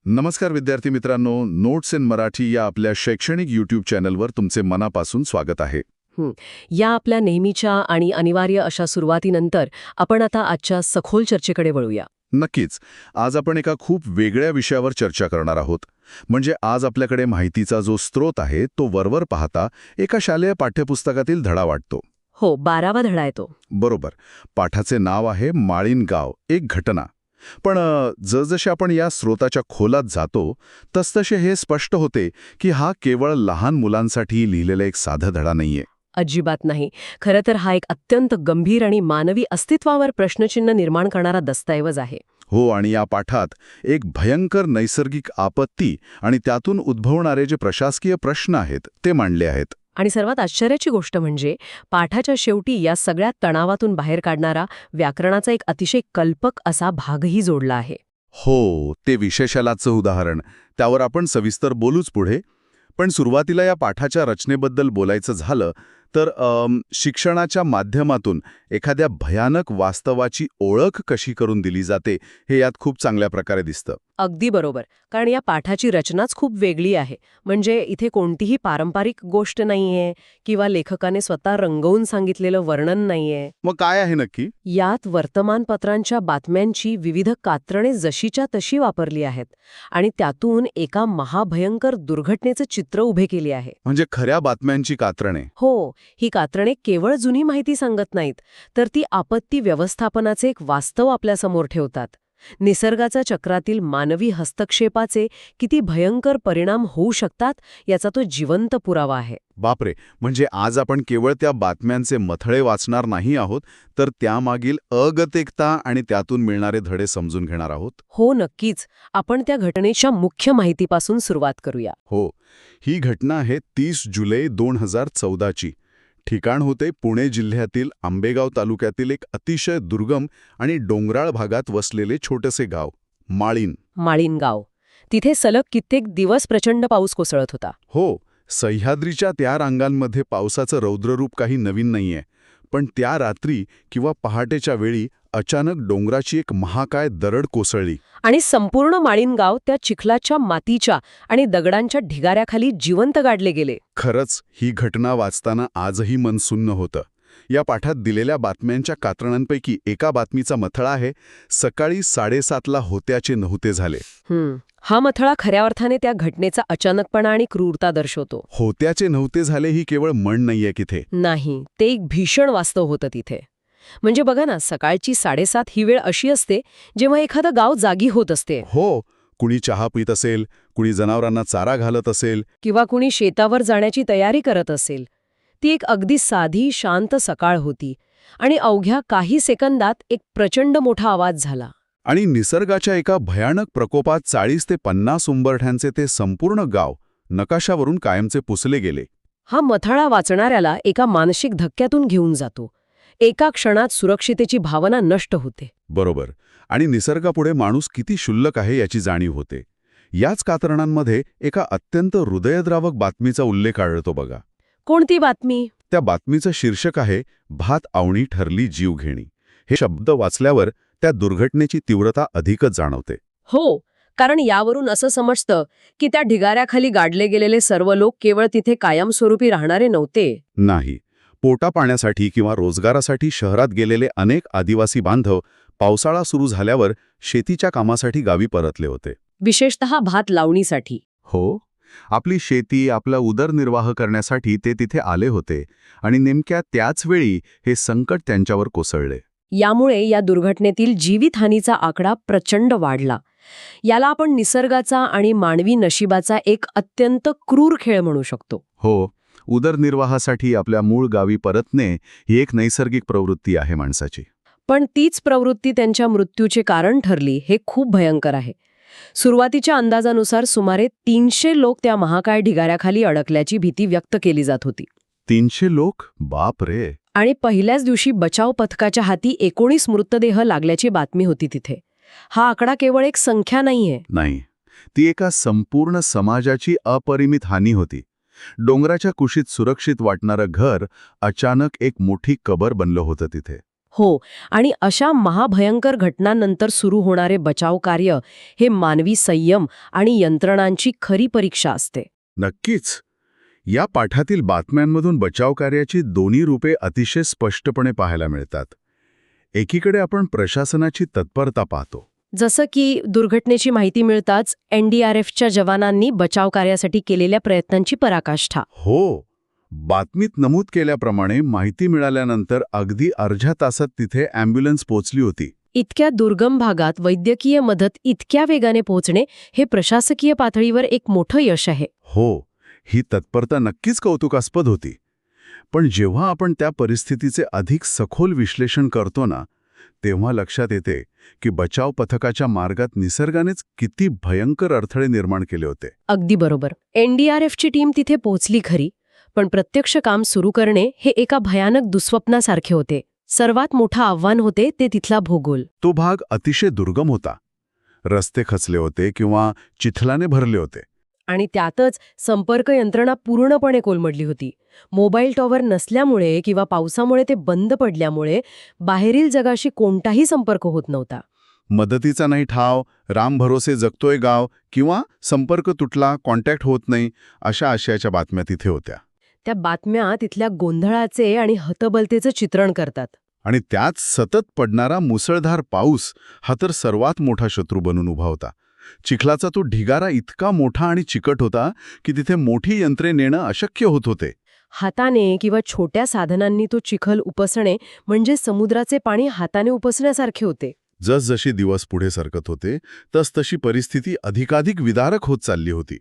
नमस्कार विद्यार्थी मित्रांनो, नोट्स इन मराठी या आपल्या शैक्षणिक यूट्यूब चॅनलवर तुमचे मनापासून स्वागत आहे. हं. या आपल्या नेहमीच्या आणि अनिवार्य अशा सुरुवातीनंतर आपण आता आजच्या सखोल चर्चेकडे वळूया. नक्कीच. आज आपण एका खूप वेगळ्या विषयावर चर्चा करणार आहोत. म्हणजे आज आपल्याकडे माहितीचा जो स्रोत आहे तो वरवर पाहता एका शालेय पाठ्यपुस्तकातील धडा वाटतो. हो, 12वा धडा आहे तो. बरोबर. पाठाचे नाव आहे माळीन गाव, एक घटना. पण जसजसे आपण या स्रोताच्या खोलात जातो तसतसे हे स्पष्ट होते की हा केवळ लहान मुलांसाठी लिहिलेला एक साधा धडा नाहीये. अजिबात नाही. खरं तर हा एक अत्यंत गंभीर आणि मानवी अस्तित्वावर प्रश्नचिन्ह निर्माण करणारा दस्तऐवज आहे. हो, आणि या पाठात एक भयंकर नैसर्गिक आपत्ती आणि त्यातून उद्भवणारे जे प्रशासकीय प्रश्न आहेत ते मांडले आहेत. आणि सर्वात आश्चर्याची गोष्ट म्हणजे पाठाच्या शेवटी या सगळ्या तणावातून बाहेर काढणारा व्याकरणाचा एक अतिशय कल्पक असा भागही जोडला आहे. हो, ते विशेषालाचं उदाहरण. त्यावर आपण सविस्तर बोलूच पुढे. पण सुरुवातीला या पाठाच्या रचनेबद्दल बोलायचं झालं तर शिक्षणाच्या माध्यमातून एखाद्या भयानक वास्तवाची ओळख कशी करून दिली जाते हे यात खूप चांगल्या प्रकारे दिसतं. अगदी बरोबर. कारण या पाठाची रचनाच खूप वेगळी आहे. म्हणजे इथे कोणतीही पारंपरिक गोष्ट नाहीये किंवा लेखकाने स्वतः रंगवून सांगितलेलं वर्णन नाहीये. मग काय आहे नक्की? यात वर्तमानपत्रांच्या बातम्यांची विविध कात्रणे जशीच्या तशी वापरली आहेत आणि त्यातून एका महाभयंकर दुर्घटनेचं चित्र उभे केले आहे. म्हणजे खऱ्या बातम्यांची कात्रणे. हो, ही कात्रणे केवळ जुनी माहिती सांगत नाहीत, तर ती आपत्ती व्यवस्थापनाचे एक वास्तव आपल्यासमोर ठेवतात. निसर्गाच्या चक्रातील मानवी हस्तक्षेपाचे किती भयंकर परिणाम होऊ शकतात याचा तो जिवंत पुरावा आहे. बापरे, म्हणजे आज आपण केवळ त्या बातम्यांचे मथळे वाचणार नाही आहोत, तर त्यामागील अगतिकता आणि त्यातून मिळणारे धडे समजून घेणार आहोत. हो, नक्कीच. आपण त्या घटनेच्या मुख्य माहितीपासून सुरुवात करूया. हो, ही घटना आहे 30 जुलै 2014ची. ठिकाण होते पुणे जिल्ह्यातील आंबेगाव तालुक्यातील एक अतिशय दुर्गम आणि डोंगराळ भागात वसलेले छोटेसे गाव, माळीन. माळीन गाव. तिथे सलग कित्येक दिवस प्रचंड पाऊस कोसळत होता. हो, सह्याद्रीच्या त्या रांगांमध्ये पावसाचं रौद्ररूप काही नवीन नाहीये. पण त्या रात्री किंवा पहाटेच्या वेळी अचानक डोंगराची एक महाकाय दरड कोसळली. आणि संपूर्ण माळीन गाव त्या चिखलाच्या मातीच्या आणि दगडांच्या ढिगाऱ्याखाली जिवंत गाडले गेले. खरंच ही घटना वाचताना आजही मन सुन्न होतं. या पाठात दिलेल्या बातम्यांच्या कात्रणांपैकी एका बातमीचा मथळा आहे, सकाळी 7:30ला होत्याचे नव्हते झाले. हा मथळा खऱ्या अर्थाने त्या घटनेचा अचानकपणा आणि क्रूरता दर्शवतो. होत्याचे नव्हते झाले ही केवळ म्हण नाहीये तिथे. नाही, ते एक भीषण वास्तव होतं तिथे. म्हणजे बघा ना, सकाळची 7:30 ही वेळ अशी असते जेव्हा एखादं गाव जागी होत असते. हो, कुणी चहा पित असेल, कुणी जनावरांना चारा घालत असेल, किंवा कुणी शेतावर जाण्याची तयारी करत असेल. ती एक अगदी साधी शांत सकाळ होती आणि अवघ्या काही सेकंदात एक प्रचंड मोठा आवाज झाला. आणि निसर्गाच्या एका भयानक प्रकोपात 40 ते 50 उंबरठ्यांचे ते संपूर्ण गाव नकाशावरून कायमचे पुसले गेले. हा मथळा वाचणाऱ्याला एका मानसिक धक्क्यातून घेऊन जातो. एका क्षणात सुरक्षितेची भावना नष्ट होते. बरोबर. आणि निसर्गापुढे माणूस किती क्षुल्लक आहे याची जाणीव होते. याच कात्रणांमध्ये एका अत्यंत हृदयद्रावक बातमीचा उल्लेख आढळतो बघा. कोणती बातमी? त्या बातमीचं शीर्षक आहे, भात आवणी ठरली जीवघेणी. हे शब्द वाचल्यावर त्या दुर्घटनेची तीव्रता अधिकच जाणवते. हो, कारण यावरून असं समजतं की त्या ढिगाऱ्याखाली गाडले गेलेले सर्व लोक केवळ तिथे कायमस्वरूपी राहणारे नव्हते. नाही, पोटा पाण्यासाठी किंवा रोजगारासाठी शहरात गेलेले अनेक आदिवासी बांधव पावसाळा सुरू झाल्यावर शेतीच्या कामासाठी गावी परतले होते. विशेषतः भात लावणीसाठी. हो, आपली शेती, आपला उदरनिर्वाह करण्यासाठी ते तिथे आले होते आणि नेमक्या त्याच वेळी हे संकट त्यांच्यावर कोसळले. यामुळे या दुर्घटनेतील जीवितहानीचा आकडा प्रचंड वाढला. याला आपण निसर्गाचा आणि मानवी नशिबाचा एक अत्यंत क्रूर खेळ म्हणू शकतो. हो, उदरनिर्वाहासाठी आपल्या मूळ गावी परतणे ही एक नैसर्गिक प्रवृत्ती आहे माणसाची. पण तीच प्रवृत्ती त्यांच्या मृत्यूचे कारण ठरली हे खूप भयंकर आहे. सुरुवातीच्या अंदाजानुसार सुमारे 300 लोक त्या महाकाय ढिगाऱ्याखाली अडकल्याची भीती व्यक्त केली जात होती. 300 लोक? बाप रे. आणि पहिल्याच दिवशी बचाव पथकाच्या हाती 19 मृतदेह लागल्याची बातमी होती तिथे. हा आकडा केवळ एक संख्या नाहीये. नाही, ती एका संपूर्ण समाजाची अपरिमित हानी होती. डोंगराच्या कुशीत सुरक्षित वाटणारं घर अचानक एक मोठी कबर बनलं होतं तिथे. हो, आणि अशा महाभयंकर घटनांनंतर सुरू होणारे बचाव कार्य हे मानवी संयम आणि यंत्रणांची खरी परीक्षा असते. नक्कीच. या पाठातील बातम्यांमधून बचाव कार्याची दोन्ही रूपे अतिशय स्पष्टपणे पाहायला मिळतात. एकीकडे आपण प्रशासनाची तत्परता पाहतो. जसं की दुर्घटनेची माहिती मिळताच NDRFच्या जवानांनी बचाव कार्यासाठी केलेल्या प्रयत्नांची पराकाष्ठा. हो, बातमीत नमूद केल्याप्रमाणे माहिती मिळाल्यानंतर अगदी अर्ध्या तासात तिथे ॲम्ब्युलन्स पोचली होती. इतक्या दुर्गम भागात वैद्यकीय मदत इतक्या वेगाने पोहोचणे हे प्रशासकीय पातळीवर एक मोठं यश आहे. हो, ही तत्परता नक्कीच कौतुकास्पद होती. पण जेव्हा आपण त्या परिस्थितीचे अधिक सखोल विश्लेषण करतो ना, तेव्हा लक्षात येते की बचाव पथकाच्या मार्गात निसर्गानेच किती भयंकर अडथळे निर्माण केले होते. अगदी बरोबर. NDRFची टीम तिथे पोहोचली खरी, पण प्रत्यक्ष काम सुरू करणे हे एका भयानक दुःस्वप्नासारखे होते. सर्वात मोठं आव्हान होते ते तिथला भूगोल. तो भाग अतिशय दुर्गम होता. रस्ते खचले होते किंवा चिखलाने भरले होते. आणि त्यातच संपर्क यंत्रणा पूर्णपणे कोलमडली होती. मोबाईल टॉवर नसल्यामुळे किंवा पावसामुळे ते बंद पडल्यामुळे बाहेरील जगाशी कोणताही संपर्क होत नव्हता. मदतीचा नाही ठाव, राम भरोसे जगतोय गाव किंवा संपर्क तुटला, कॉन्टॅक्ट होत नाही, अशा आशयाच्या बातम्या तिथे होत्या. त्या बातम्या तिथल्या गोंधळाचे आणि हतबलतेचं चित्रण करतात. आणि त्यात सतत पडणारा मुसळधार पाऊस हा तर सर्वात मोठा शत्रू बनून उभा होता. चिखलाचा तो ढिगारा इतका मोठा आणि चिकट होता की तिथे मोठी यंत्रे नेणं अशक्य होत होते. हाताने किंवा छोट्या साधनांनी तो चिखल उपसणे म्हणजे समुद्राचे पाणी हाताने उपसण्यासारखे होते. जसजशी दिवस पुढे सरकत होते तसतशी परिस्थिती अधिकाधिक विदारक होत चालली होती.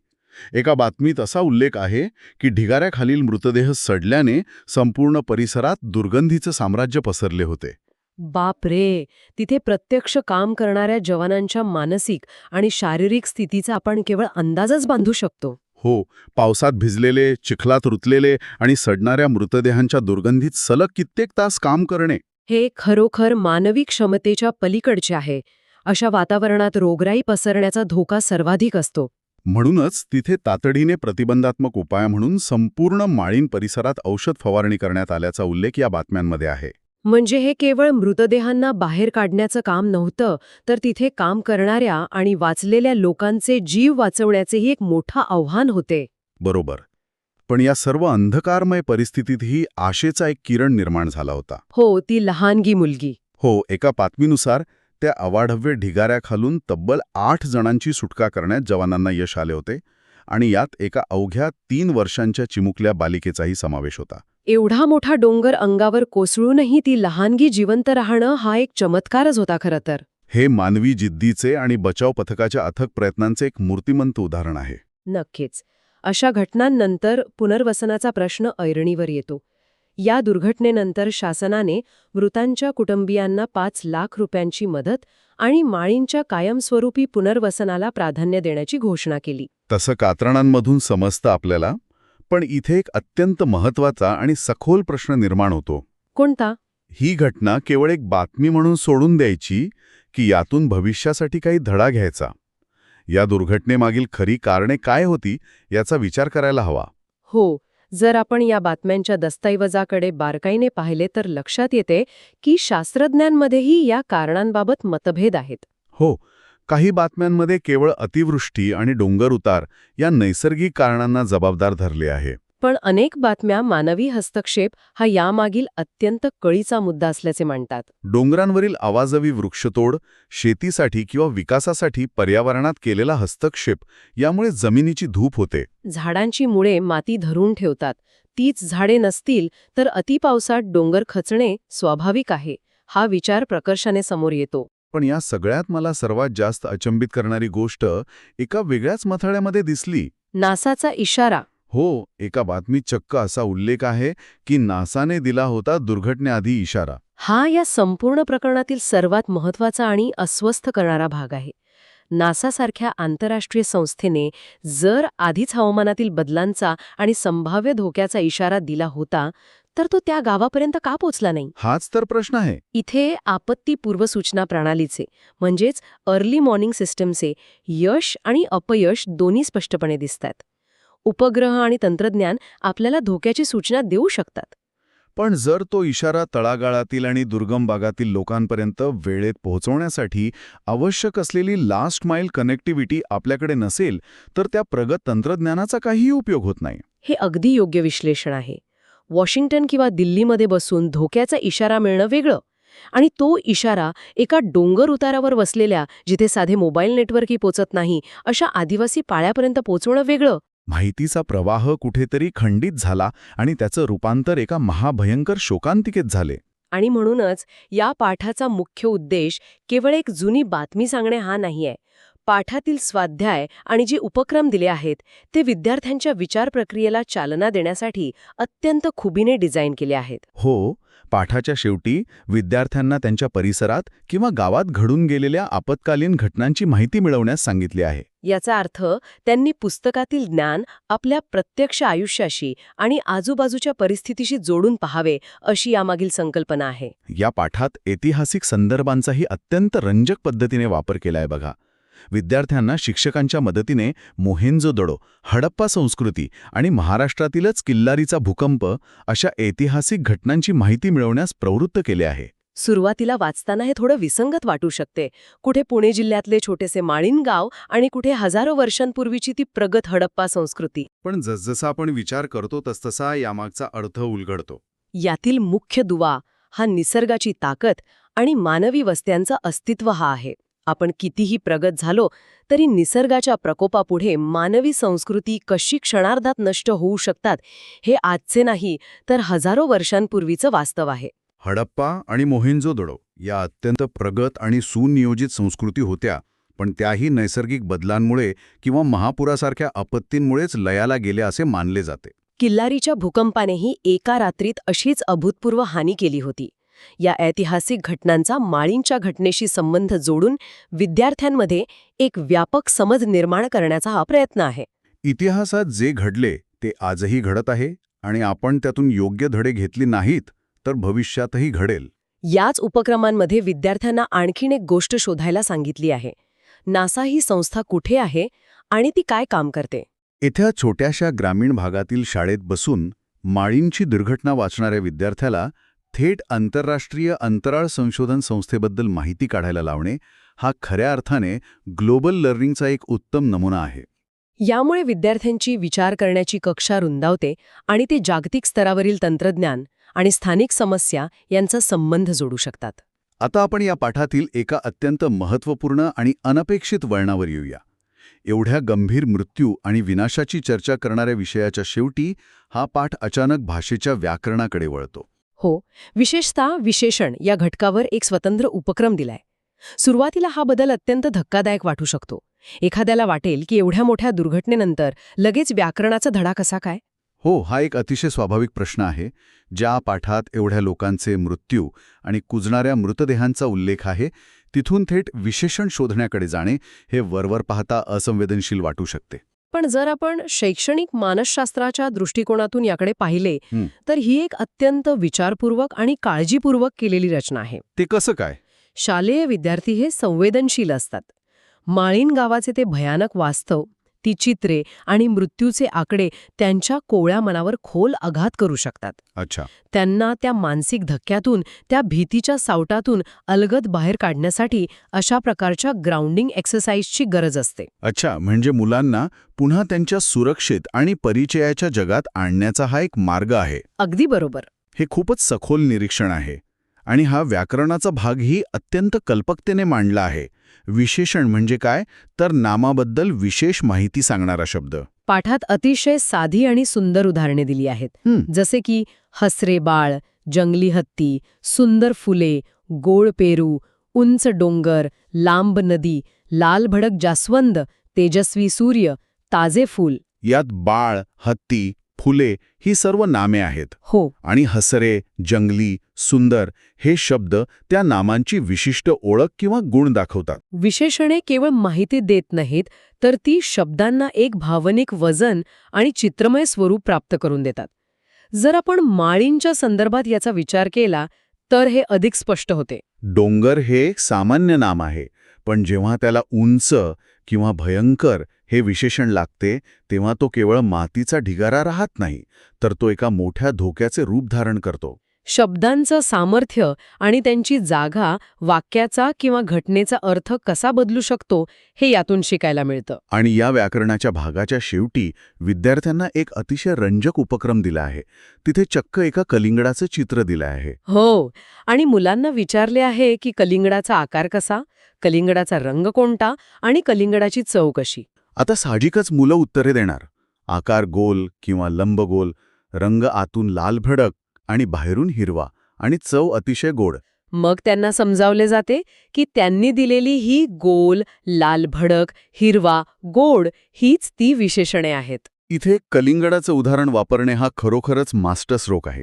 एका बातमीत असा उल्लेख आहे की ढिगाऱ्याखालील मृतदेह सडल्याने संपूर्ण परिसरात दुर्गंधीचं साम्राज्य पसरले होते. बाप रे, तिथे प्रत्यक्ष काम करणाऱ्या जवानांच्या मानसिक आणि शारीरिक स्थितीचा आपण केवळ अंदाजच बांधू शकतो. हो, पावसात भिजलेले, चिखलात रुतलेले आणि सडणाऱ्या मृतदेहांच्या दुर्गंधीत सलग कित्येक तास काम करणे हे खरोखर मानवी क्षमतेच्या पलीकडचे आहे. अशा वातावरणात रोगराई पसरण्याचा धोका सर्वाधिक असतो. म्हणूनच तिथे तातडीने प्रतिबंधात्मक उपाय म्हणून संपूर्ण माळीण परिसरात औषध फवारणी करण्यात आल्याचा उल्लेख या बातम्यांमध्ये आहे. म्हणजे हे केवळ मृतदेहांना बाहेर काढण्याचं काम नव्हतं, तर तिथे काम करणाऱ्या आणि वाचलेल्या लोकांचे जीव वाचवण्याचेही एक मोठं आव्हान होते. बरोबर. पण या सर्व अंधकारमय परिस्थितीतही आशेचा एक किरण निर्माण झाला होता. हो, ती लहानगी मुलगी. हो, एका बातमीनुसार त्या अवाढव्य ढिगाऱ्याखालून तब्बल 8 जणांची सुटका करण्यात जवानांना यश आले होते आणि यात एका अवघ्या 3 वर्षांच्या चिमुकल्या बालिकेचाही समावेश होता. एवढा मोठा डोंगर अंगावर कोसळूनही ती लहानगी जिवंत राहणं हा एक चमत्कारच होता खरं तर. हे मानवी जिद्दीचे आणि बचाव पथकाच्या अथक प्रयत्नांचे एक मूर्तिमंत उदाहरण आहे. नक्कीच. अशा घटनांनंतर पुनर्वसनाचा प्रश्न ऐरणीवर येतो. या दुर्घटनेनंतर शासनाने मृतांच्या कुटुंबियांना 5 लाख रुपयांची मदत आणि माळींच्या कायमस्वरूपी पुनर्वसनाला प्राधान्य देण्याची घोषणा केली. तसं कात्रणांमधून समजतं आपल्याला. पण इथे एक अत्यंत महत्त्वाचा आणि सखोल प्रश्न निर्माण होतो. कोणता? ही घटना केवळ एक बातमी म्हणून सोडून द्यायची की यातून भविष्यासाठी काही धडा घ्यायचा? या दुर्घटनेमागील खरी कारणे काय होती याचा विचार करायला हवा. हो, जर आपण या बातम्यांच्या दस्तऐवजाकडे बारकाईने पाहिले तर लक्षात येते की शास्त्रज्ञांमध्येही या कारणांबाबत मतभेद आहेत. हो, काही बातम्यांमध्ये केवळ अतिवृष्टी आणि डोंगर उतार या नैसर्गिक कारणांना जबाबदार धरले आहे. पण अनेक बातम्या मानवी हस्तक्षेप हा यामागील अत्यंत कळीचा मुद्दा असल्याचे मांडतात. डोंगरांवरील अवाजवी वृक्षतोड, शेतीसाठी किंवा विकासासाठी पर्यावरणात केलेला हस्तक्षेप यामुळे जमिनीची धूप होते. झाडांची मुळे माती धरून ठेवतात. तीच झाडे नसतील तर अतिपावसात डोंगर खचणे स्वाभाविक आहे. हा विचार प्रकर्षाने समोर येतो. पण या सगळ्यात मला सर्वात जास्त अचंबित करणारी गोष्ट एका वेगळ्याच मथळ्यामध्ये दिसली. नासाचा इशारा. हो, एका बातमीत चक्क असा उल्लेख आहे की नासाने दिला होता दुर्घटनेआधी इशारा. हा या संपूर्ण प्रकरणातील सर्वात महत्त्वाचा आणि अस्वस्थ करणारा भाग आहे. नासासारख्या आंतरराष्ट्रीय संस्थेने जर आधीच हवामानातील बदलांचा आणि संभाव्य धोक्याचा इशारा दिला होता तर तो त्या गावापर्यंत का पोचला नाही? हाच तर प्रश्न आहे. इथे आपत्ती पूर्वसूचना प्रणालीचे म्हणजेच अर्ली मॉर्निंग सिस्टमचे यश आणि अपयश दोन्ही स्पष्टपणे दिसतात. उपग्रह आणि तंत्रज्ञान आपल्याला धोक्याची सूचना देऊ शकतात. पण जर तो इशारा तळागाळातील आणि दुर्गम भागातील लोकांपर्यंत वेळेत पोहोचवण्यासाठी आवश्यक असलेली लास्ट माईल कनेक्टिव्हिटी आपल्याकडे नसेल तर त्या प्रगत तंत्रज्ञानाचा काहीही उपयोग होत नाही. हे अगदी योग्य विश्लेषण आहे. वॉशिंग्टन किंवा दिल्लीमध्ये बसून धोक्याचा इशारा मिळणं वेगळं आणि तो इशारा एका डोंगर उतारावर वसलेल्या, जिथे साधे मोबाईल नेटवर्कही पोचत नाही, अशा आदिवासी पाड्यापर्यंत पोचवणं वेगळं. माहितीचा प्रवाह कुठेतरी खंडित झाला आणि त्याचं रूपांतर एका महाभयंकर शोकांतिकेत झाले. आणि म्हणूनच या पाठाचा मुख्य उद्देश केवळ एक जुनी बातमी सांगणे हा नाहीये. पाठातील स्वाध्याय आणि जे उपक्रम दिले आहेत ते विद्यार्थ्यांच्या विचार प्रक्रियेला चालना देण्यासाठी अत्यंत खुबीने डिझाईन केले आहेत. हो, पाठाच्या शेवटी विद्यार्थ्यांना त्यांच्या परिसरात किंवा गावात घडून गेलेल्या आपत्कालीन घटनांची माहिती मिळवण्यास सांगितली आहे. याचा अर्थ त्यांनी पुस्तकातील ज्ञान आपल्या प्रत्यक्ष आयुष्याशी आणि आजूबाजूच्या परिस्थितीशी जोडून पहावे, अशी यामागील संकल्पना आहे. या पाठात ऐतिहासिक संदर्भांचाही अत्यंत रंजक पद्धतीने वापर केलाय बघा. विद्यार्थ्यांना शिक्षकांच्या मदतीने मोहेंजोदडो, हडप्पा संस्कृती आणि महाराष्ट्रातीलच किल्लारीचा भूकंप अशा ऐतिहासिक घटनांची माहिती मिळवण्यास प्रवृत्त केले आहे. सुरुवातीला वाचताना हे थोडं विसंगत वाटू शकते. कुठे पुणे जिल्ह्यातले छोटेसे माळीण गाव आणि कुठे हजारो वर्षांपूर्वीची ती प्रगत हडप्पा संस्कृती. पण जसजसा आपण विचार करतो तसतसा यामागचा अर्थ उलगडतो. यातील मुख्य दुवा हा निसर्गाची ताकद आणि मानवी वस्त्यांचं अस्तित्व हा आहे. आपण कितीही प्रगत झालो तरी निसर्गाच्या प्रकोपापुढे मानवी संस्कृती कशी क्षणार्धात नष्ट होऊ शकतात हे आजचे नाही तर हजारो वर्षांपूर्वीचं वास्तव आहे. हडप्पा आणि मोहेंजोदडो या अत्यंत प्रगत आणि सुनियोजित संस्कृती होत्या, पण त्याही नैसर्गिक बदलांमुळे किंवा महापुरासारख्या आपत्तींमुळेच लयाला गेल्या असे मानले जाते. किल्लारीच्या भूकंपानेही एका रात्रीत अशीच अभूतपूर्व हानी केली होती. या ऐतिहासिक घटनांचा माळींच्या घटनेशी संबंध जोडून विद्यार्थ्यांमध्ये एक व्यापक समज निर्माण करण्याचा हा प्रयत्न आहे. इतिहासात जे घडले ते आजही घडत आहे आणि आपण त्यातून योग्य धडे घेतले नाहीत तर भविष्यातही घडेल. याच उपक्रमांमध्ये विद्यार्थ्यांना आणखीन एक गोष्ट शोधायला सांगितली आहे. नासा ही संस्था कुठे आहे आणि ती काय काम करते. इथ्या छोट्याशा ग्रामीण भागातील शाळेत बसून माळींची दुर्घटना वाचणाऱ्या विद्यार्थ्याला थेट आंतरराष्ट्रीय अंतराळ संशोधन संस्थेबद्दल माहिती काढायला लावणे हा खऱ्या अर्थाने ग्लोबल लर्निंगचा एक उत्तम नमुना आहे. यामुळे विद्यार्थ्यांची विचार करण्याची कक्षा रुंदावते आणि ते जागतिक स्तरावरील तंत्रज्ञान आणि स्थानिक समस्या यांचा संबंध जोडू शकतात. आता आपण या पाठातील एका अत्यंत महत्त्वपूर्ण आणि अनपेक्षित वळणावर येऊया. एवढ्या गंभीर मृत्यू आणि विनाशाची चर्चा करणाऱ्या विषयाच्या शेवटी हा पाठ अचानक भाषेच्या व्याकरणाकडे वळतो. हो, विशेषतः विशेषण या घटकावर एक स्वतंत्र उपक्रम दिलाय. सुरुवातीला हा बदल अत्यंत धक्कादायक वाटू शकतो. एखाद्याला वाटेल की एवढ्या मोठ्या दुर्घटनेनंतर लगेच व्याकरणाचा धडा कसा काय. हो, हा एक अतिशय स्वाभाविक प्रश्न आहे. ज्या पाठात एवढ्या लोकांचे मृत्यू आणि कुजणाऱ्या मृतदेहांचा उल्लेख आहे तिथून थेट विशेषण शोधण्याकडे जाणे हे वरवर पाहता असंवेदनशील वाटू शकते. पण जर आपण शैक्षणिक मानसशास्त्राच्या दृष्टिकोनातून याकडे पाहिले तर ही एक अत्यंत विचारपूर्वक आणि काळजीपूर्वक केलेली रचना आहे. ते कसं काय. शालेय विद्यार्थी हे संवेदनशील असतात. माळीण गावाचे ते भयानक वास्तव, ती चित्रे आणि मृत्यूचे आकडे त्यांच्या कोवळ्या मनावर खोल आघात करू शकतात. अच्छा. त्यांना त्या मानसिक धक्क्यातून, त्या भीतीच्या सावटातून अलगद बाहेर काढण्यासाठी अशा प्रकारच्या ग्राउंडिंग एक्सरसाइजची गरज असते. अच्छा, म्हणजे मुलांना पुन्हा त्यांच्या सुरक्षित आणि परिचयाच्या जगात आणण्याचा हा एक मार्ग आहे. अगदी बरोबर. हे खूपच सखोल निरीक्षण आहे आणि हा व्याकरणाचा भागही अत्यंत कल्पकतेने मांडला आहे. विशेषण म्हणजे काय तर नामाबद्दल विशेष माहिती सांगणारा शब्द. पाठात अतिशय साधी आणि सुंदर उदाहरणे दिली आहेत. जसे की हसरे बाळ, जंगली हत्ती, सुंदर फुले, गोड पेरू, उंच डोंगर, लांब नदी, लाल भडक जास्वंद, तेजस्वी सूर्य, ताजे फूल. यात बाळ, हत्ती, फुले ही सर्व नामे आहेत. हो. आणि हसरे, जंगली, सुंदर हे शब्द त्या नामांची विशिष्ट ओळख किंवा गुण दाखवतात. विशेषणे केवळ माहिती देत नाहीत तर ती शब्दांना एक भावनिक वजन आणि चित्रमय स्वरूप प्राप्त करून देतात. जर आपण माळींच्या संदर्भात याचा विचार केला तर हे अधिक स्पष्ट होते. डोंगर हे सामान्य नाम आहे, पण जेव्हा त्याला उंच किंवा भयंकर हे विशेषण लागते तेव्हा तो केवळ मातीचा ढिगारा राहत नाही तर तो एका मोठ्या धोक्याचे रूप धारण करतो. शब्दांचं सामर्थ्य आणि त्यांची जागा वाक्याचा किंवा घटनेचा अर्थ कसा बदलू शकतो हे यातून शिकायला मिळतं. आणि या व्याकरणाच्या भागाच्या शेवटी विद्यार्थ्यांना एक अतिशय रंजक उपक्रम दिला आहे. तिथे चक्क एका कलिंगडाचं चित्र दिलं आहे. हो, आणि मुलांना विचारले आहे की कलिंगडाचा आकार कसा, कलिंगडाचा रंग कोणता आणि कलिंगडाची चव कशी. आता साहजिकच मुलं उत्तरे देणार. आकार गोल किंवा लंबगोल, रंग आतून लाल भडक आणि बाहेरून हिरवा, आणि चव अतिशय गोड. मग त्यांना समजावले जाते की त्यांनी दिलेली ही गोल, लाल भडक, हिरवा, गोड हीच ती विशेषणे आहेत. इथे कलिंगडाचं उदाहरण वापरणे हा खरोखरच मास्टर स्ट्रोक आहे.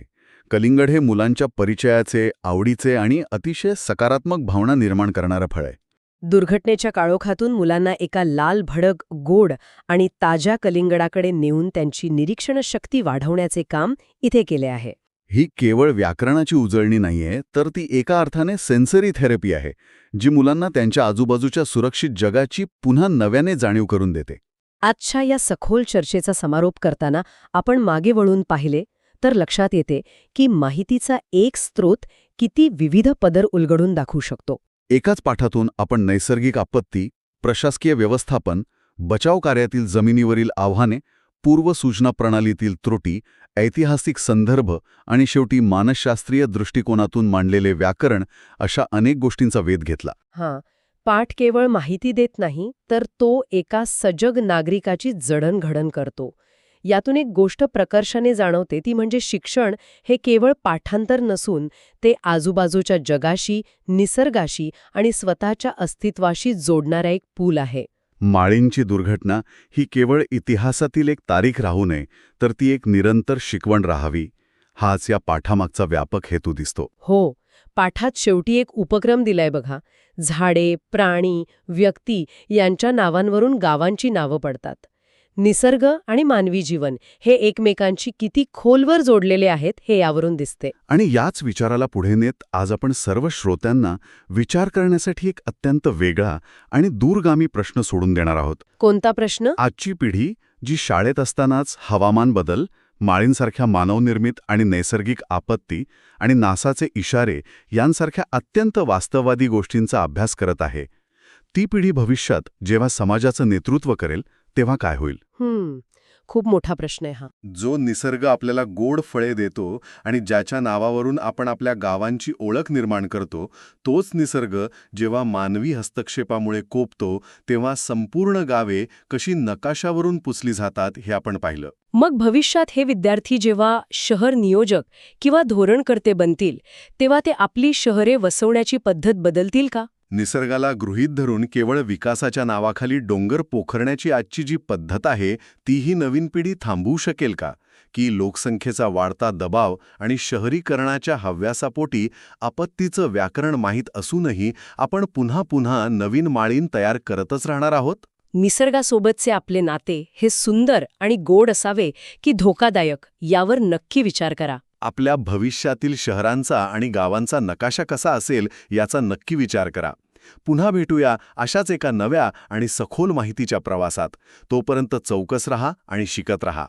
कलिंगड हे मुलांच्या परिचयाचे, आवडीचे आणि अतिशय सकारात्मक भावना निर्माण करणारं फळ आहे. दुर्घटनेच्या काळोखातून मुलांना एका लाल भडक, गोड आणि ताज्या कलिंगडाकडे नेऊन त्यांची निरीक्षण शक्ती वाढवण्याचे काम इथे केले आहे. ही केवळ व्याकरणाची उजळणी नाहीये, तर ती एका अर्थाने सेन्सरी थेरपी आहे, जी मुलांना त्यांच्या आजूबाजूच्या सुरक्षित जगाची पुन्हा नव्याने जाणीव करून देते. आजच्या या सखोल चर्चेचा समारोप करताना आपण मागे वळून पाहिले तर लक्षात येते की माहितीचा एक स्रोत किती विविध पदर उलगडून दाखवू शकतो. एकाच पाठातून आपण नैसर्गिक आपत्ती, प्रशासकीय व्यवस्थापन, बचाव कार्यातील जमिनीवरील आव्हाने, पूर्वसूचना प्रणालीतील त्रुटी, ऐतिहासिक संदर्भ आणि शेवटी मानसशास्त्रीय दृष्टिकोनातून मांडलेले व्याकरण अशा अनेक गोष्टींचा वेध घेतला. हां, पाठ केवळ माहिती देत नाही, तर तो एका सजग नागरिकाची जडणघडण करतो. यातून एक गोष्ट प्रकर्षाने जाणवते, ती म्हणजे शिक्षण हे केवळ पाठांतर नसून ते आजूबाजूच्या जगाशी, निसर्गाशी आणि स्वतःच्या अस्तित्वाशी जोडणारा एक पूल आहे. माळींची दुर्घटना ही केवळ इतिहासातील एक तारीख राहू नये, तर ती एक निरंतर शिकवण राहावी, हाच या पाठामागचा व्यापक हेतू दिसतो. हो, पाठात शेवटी एक उपक्रम दिलाय बघा. झाडे, प्राणी, व्यक्ती यांच्या नावांवरून गावांची नावं पडतात. निसर्ग आणि मानवी जीवन हे एकमेकांशी किती खोलवर जोडलेले आहेत हे यावरून दिसते. आणि याच विचाराला पुढे नेत आज आपण सर्व श्रोत्यांना विचार करण्यासाठी एक अत्यंत वेगळा आणि दूरगामी प्रश्न सोडून देणार आहोत. कोणता प्रश्न? आजची पिढी जी शाळेत असतानाच हवामान बदल, माळींसारख्या मानवनिर्मित आणि नैसर्गिक आपत्ती आणि नासाचे इशारे यांसारख्या अत्यंत वास्तववादी गोष्टींचा अभ्यास करत आहे, ती पिढी भविष्यात जेव्हा समाजाचं नेतृत्व करेल तेव्हा काय होईल? खूप मोठा प्रश्न आहे हा. जो निसर्ग आपल्याला गोड फळे देतो आणि ज्याच्या नावावरून आपण आपल्या गावांची ओळख निर्माण करतो, तोच निसर्ग जेव्हा मानवी हस्तक्षेपामुळे कोपतो तेव्हा संपूर्ण गावे कशी नकाशावरून पुसली जातात हे आपण पाहिलं. मग भविष्यात हे विद्यार्थी जेव्हा शहर नियोजक किंवा धोरणकर्ते बनतील, तेव्हा ते आपली शहरे वसवण्याची पद्धत बदलतील का? निसर्गाला गृहीत धरून केवळ विकासाच्या नावाखाली डोंगर पोखरण्याची आजची जी पद्धत आहे, तीही नवीन पिढी थांबवू शकेल का? की लोकसंख्येचा वाढता दबाव आणि शहरीकरणाच्या हव्यासापोटी आपत्तीचं व्याकरण माहीत असूनही आपण पुन्हा पुन्हा नवीन माळीण तयार करतच राहणार आहोत? निसर्गासोबतचे आपले नाते हे सुंदर आणि गोड असावे की धोकादायक, यावर नक्की विचार करा. आपल्या भविष्यातील शहरांचा आणि गावांचा नकाशा कसा असेल याचा नक्की विचार करा. पुन्हा भेटूया अशाच एका नव्या आणि सखोल माहितीच्या प्रवासात. तोपर्यंत चौकस रहा आणि शिकत रहा.